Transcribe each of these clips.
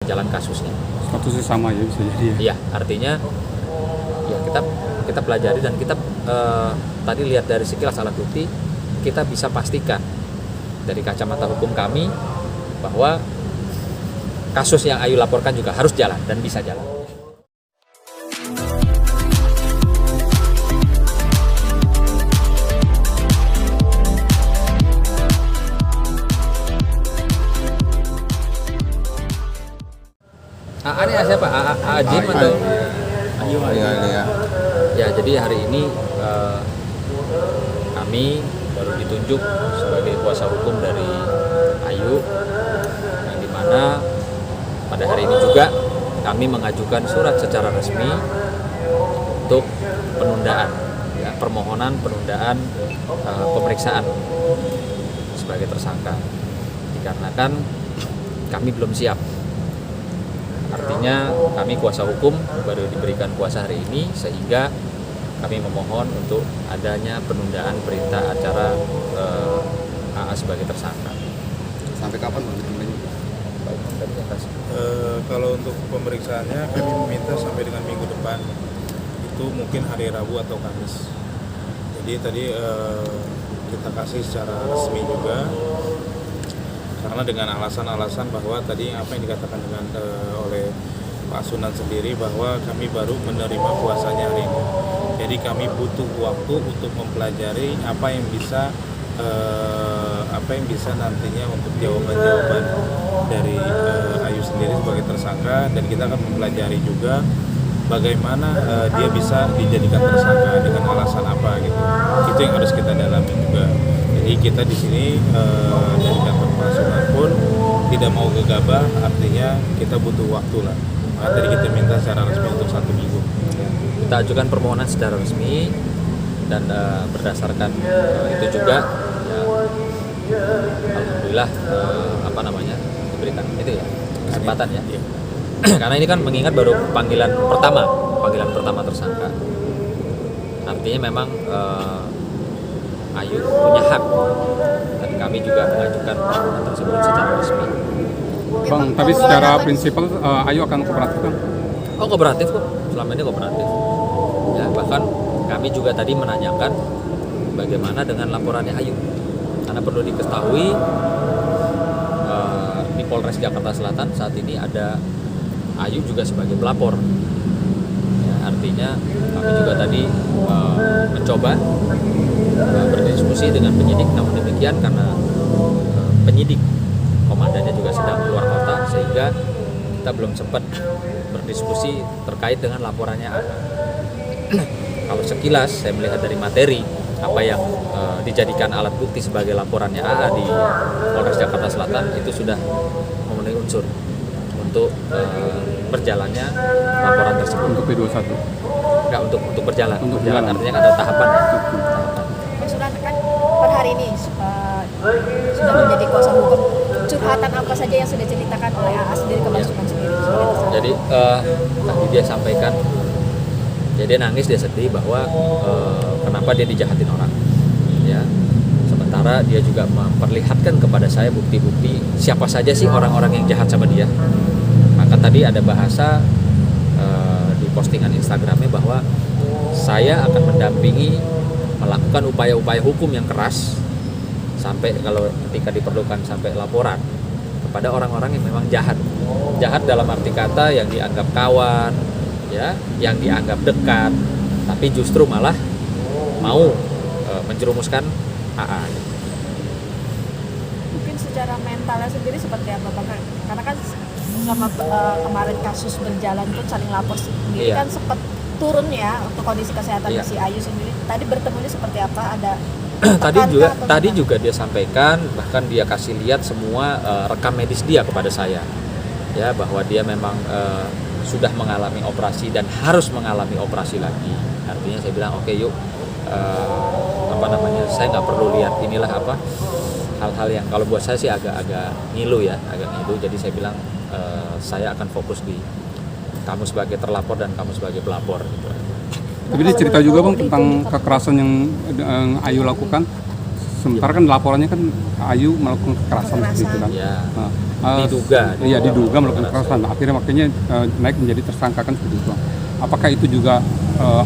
jalan kasusnya. Statusnya sama ya bisa jadi ya? Iya, artinya ya kita pelajari dan kita tadi lihat dari sekilas alat bukti, kita bisa pastikan dari kacamata hukum kami bahwa kasus yang Ayu laporkan juga harus jalan dan bisa jalan. Ini siapa? Ajim atau? Iya. Ya, jadi hari ini kami baru ditunjuk sebagai kuasa hukum dari Ayu, yang dimana pada hari ini juga kami mengajukan surat secara resmi untuk penundaan, ya, permohonan penundaan pemeriksaan sebagai tersangka, dikarenakan kami belum siap. Artinya kami kuasa hukum baru diberikan kuasa hari ini, sehingga kami memohon untuk adanya penundaan perintah acara AA sebagai tersangka. Sampai kapan Bang? Kalau untuk pemeriksaannya kami meminta sampai dengan minggu depan, itu mungkin hari Rabu atau Kamis. Jadi tadi kita kasih secara resmi juga, karena dengan alasan-alasan bahwa tadi apa yang dikatakan dengan oleh Pak Sunan sendiri, bahwa kami baru menerima kuasanya hari ini. Jadi kami butuh waktu untuk mempelajari apa yang bisa nantinya untuk jawaban-jawaban dari Ayu sendiri sebagai tersangka, dan kita akan mempelajari juga bagaimana dia bisa dijadikan tersangka dengan alasan apa gitu. Itu yang harus kita dalami juga. Jadi kita di sini dari kantor Pak Sunan pun tidak mau gegabah, artinya kita butuh waktu lah. Maka tadi kita minta secara resmi untuk 1 minggu. Kita ajukan permohonan secara resmi, dan berdasarkan itu juga ya, alhamdulillah diberikan itu ya kesempatan ya. Karena ini kan mengingat baru panggilan pertama tersangka. Artinya memang Ayu punya hak, dan kami juga mengajukan permohonan tersebut secara resmi. Bang, tapi secara prinsipal Ayu akan kooperatif kan? Oh, kooperatif kok, selama ini kooperatif. Ya, bahkan kami juga tadi menanyakan bagaimana dengan laporannya Ayu, karena perlu diketahui di Polres Jakarta Selatan saat ini ada Ayu juga sebagai pelapor. Ya, artinya kami juga tadi mencoba berdiskusi dengan penyidik, namun demikian karena penyidik komandannya juga sedang keluar kota, sehingga kita belum sempat berdiskusi terkait dengan laporannya AA. Kalau sekilas saya melihat dari materi apa yang dijadikan alat bukti sebagai laporannya AA di Polres Jakarta Selatan, itu sudah memenuhi unsur untuk berjalannya laporan tersebut. Untuk P21? Enggak, untuk berjalan. Untuk berjalan berjalan. artinya ada tahapan. Sudah kan per hari ini sudah menjadi kuasa hukum, curhatan apa saja yang sudah diceritakan oleh AA sendiri ke Bang Sunan sendiri? Jadi tadi dia sampaikan, jadi dia nangis, dia sedih bahwa kenapa dia dijahatin orang, ya. Sementara dia juga memperlihatkan kepada saya bukti-bukti siapa saja sih orang-orang yang jahat sama dia. Maka tadi ada bahasa di postingan Instagramnya bahwa saya akan mendampingi, melakukan upaya-upaya hukum yang keras sampai kalau ketika diperlukan sampai laporan kepada orang-orang yang memang jahat dalam arti kata yang dianggap kawan, ya, yang dianggap dekat, tapi justru malah mau menjerumuskan AA. Mungkin secara mentalnya sendiri seperti apa, Bang? Karena kan selama kemarin kasus berjalan pun saling lapor sendiri, Iya. kan sempat turun ya untuk kondisi kesehatan Iya. si Ayu sendiri. Tadi bertemunya seperti apa? Ada Tadi juga dia sampaikan, bahkan dia kasih lihat semua rekam medis dia kepada saya, ya, bahwa dia memang sudah mengalami operasi dan harus mengalami operasi lagi. Artinya saya bilang oke, yuk, saya nggak perlu lihat inilah hal-hal yang kalau buat saya sih agak ngilu ya, Jadi saya bilang saya akan fokus di kamu sebagai terlapor dan kamu sebagai pelapor gitu. Tapi dia cerita juga Bang tentang kekerasan yang Ayu lakukan. Sementara kan laporannya kan Ayu melakukan kekerasan seperti itu kan. Ya. Nah, Diduga. Iya, diduga melakukan kekerasan. Akhirnya makanya naik menjadi tersangka kan seperti itu. Apakah itu juga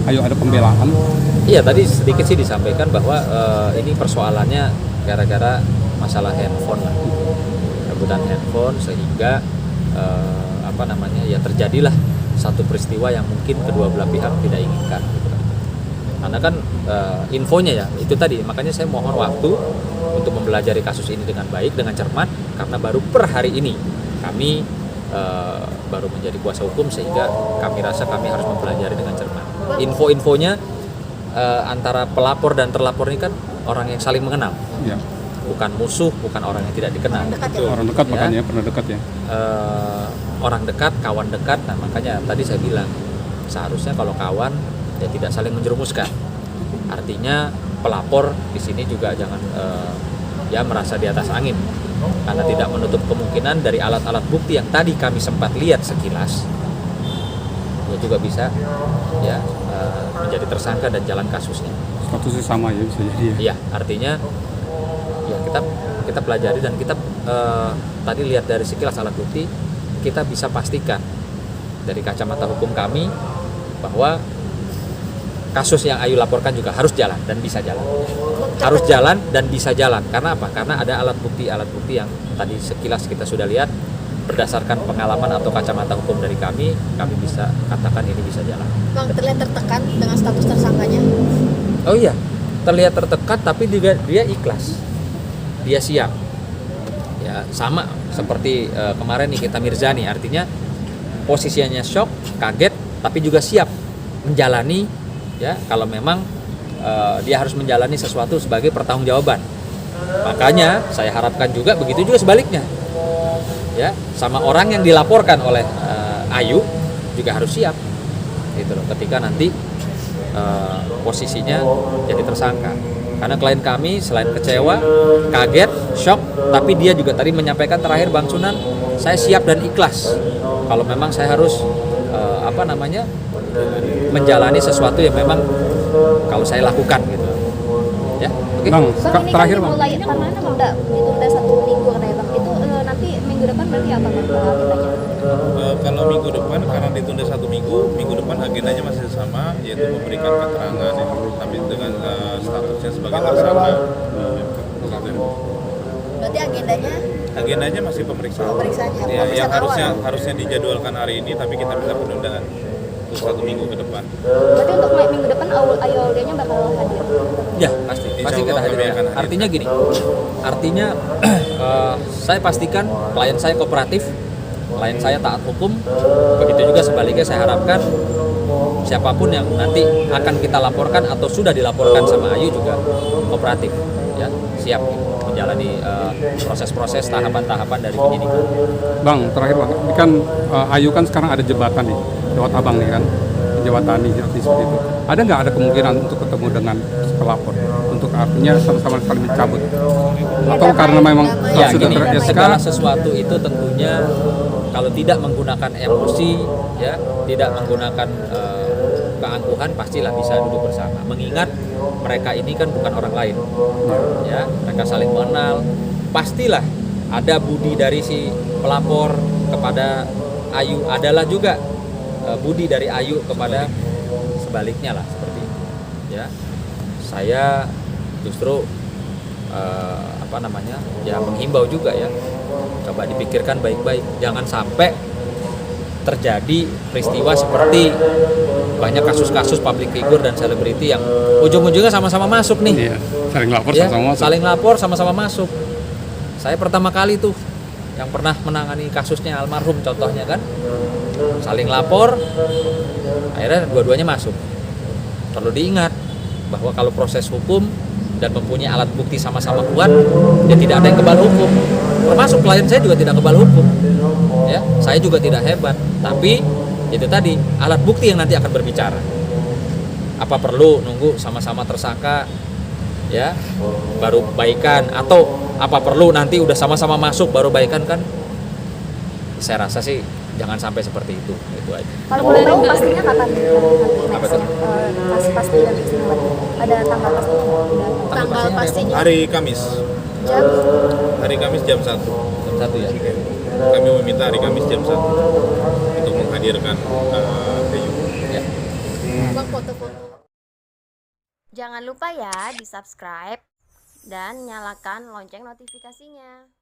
ayo ada pembelaan? Iya, tadi sedikit sih disampaikan bahwa ini persoalannya gara-gara masalah handphone lah, rebutan handphone, sehingga ya terjadilah satu peristiwa yang mungkin kedua belah pihak tidak inginkan gitu. Karena kan infonya ya itu tadi, makanya saya mohon waktu untuk mempelajari kasus ini dengan baik, dengan cermat, karena baru per hari ini kami baru menjadi kuasa hukum, sehingga kami rasa kami harus mempelajari dengan cermat. Info-infonya antara pelapor dan terlapor ini kan orang yang saling mengenal, Ya. bukan musuh, bukan orang yang tidak dikenal. Dekat ya. Orang dekat Ya. makanya pernah dekat ya. Orang dekat, kawan dekat. Nah makanya tadi saya bilang seharusnya kalau kawan ya tidak saling menjerumuskan. Artinya pelapor di sini juga jangan merasa di atas angin, karena tidak menutup kemungkinan dari alat-alat bukti yang tadi kami sempat lihat sekilas, dia juga bisa menjadi tersangka dan jalan kasusnya. Statusnya sama ya bisa jadi ya. Iya, artinya ya kita pelajari dan kita tadi lihat dari sekilas alat bukti, kita bisa pastikan dari kacamata hukum kami bahwa kasus yang Ayu laporkan juga harus jalan dan bisa jalan. Harus jalan dan bisa jalan. Karena apa? Karena ada alat bukti yang tadi sekilas kita sudah lihat, berdasarkan pengalaman atau kacamata hukum dari kami bisa katakan ini bisa jalan. Bang, terlihat tertekan dengan status tersangkanya. Oh iya, terlihat tertekan tapi dia ikhlas. Dia siap. Ya, sama seperti kemarin Nikita Mirzani, artinya posisinya shock, kaget, tapi juga siap menjalani ya kalau memang dia harus menjalani sesuatu sebagai pertanggungjawaban. Makanya saya harapkan juga begitu juga sebaliknya. Ya, sama orang yang dilaporkan oleh Ayu juga harus siap. Gitu loh, ketika nanti posisinya jadi tersangka. Karena klien kami selain kecewa, kaget, shock, tapi dia juga tadi menyampaikan terakhir Bang Sunan, saya siap dan ikhlas kalau memang saya harus menjalani sesuatu yang memang kalau saya lakukan gitu. Ya, oke. Bang, Bang, ini terakhir kan Bang. dimulai kemana Bang? Ditunda 1 minggu katanya Bang. Itu nanti minggu depan berarti apa Bang agendanya? Kalau minggu depan karena ditunda 1 minggu, minggu depan agendanya masih sama, yaitu memberikan keterangan ya, tapi dengan statusnya sebagai tersangka. Berarti Agendanya masih pemeriksaan. Pemeriksaannya, Ya, yang pemeriksaan harusnya dijadwalkan hari ini, tapi kita minta penundaan untuk 1 minggu ke depan. berarti untuk minggu depan Ayu Aulianya bakal hadir. Ya, pasti Insya kita Allah kami hadirkan. akan hadirkan. Artinya gini, saya pastikan klien saya kooperatif, klien saya taat hukum. Begitu juga sebaliknya saya harapkan siapapun yang nanti akan kita laporkan atau sudah dilaporkan sama Ayu juga kooperatif, ya, siap menjalani proses-proses tahapan-tahapan dari penyidikan. Bang, terakhir Bang. Ini kan Ayu kan sekarang ada jembatan nih, lewat Abang nih kan. Jembatan nih seperti itu. Ada nggak ada kemungkinan untuk ketemu dengan pelapor? Untuk artinya sama-sama saling mencabut? Atau karena memang Ya sudah gini, ter-SK? segala sesuatu itu tentunya kalau tidak menggunakan emosi, ya, tidak menggunakan keangkuhan, pastilah bisa duduk bersama. Mengingat mereka ini kan bukan orang lain, ya, mereka saling mengenal. Pastilah ada budi dari si pelapor kepada Ayu, adalah juga budi dari Ayu kepada sebaliknya lah, seperti itu. Ya, saya justru menghimbau juga ya, coba dipikirkan baik-baik, jangan sampai terjadi peristiwa seperti banyak kasus-kasus public figure dan selebriti yang ujung-ujungnya sama-sama masuk nih. Iya, saling lapor Ya, sama-sama masuk. saling lapor sama-sama masuk. Saya pertama kali tuh yang pernah menangani kasusnya almarhum contohnya kan, saling lapor, akhirnya dua-duanya masuk. Perlu diingat bahwa kalau proses hukum dan mempunyai alat bukti sama-sama kuat, ya tidak ada yang kebal hukum. Termasuk klien saya juga tidak kebal hukum. Ya, saya juga tidak hebat. Tapi itu tadi alat bukti yang nanti akan berbicara. Apa perlu nunggu sama-sama tersangka, ya, baru baikan, atau apa perlu nanti udah sama-sama masuk baru baikan kan? Saya rasa sih jangan sampai seperti itu aja. Kalau boleh tahu pastinya kapan nanti Apa next? tuh? Pasti dan istimewa. Ada tanggal pastinya? Tanggal pastinya pastinya. Hari Kamis Jam jam 1. Jam 1 ya. kami meminta hari Kamis jam 1 untuk menghadirkan Ayu. Ya. Bang, foto-foto. Jangan lupa ya di subscribe dan nyalakan lonceng notifikasinya.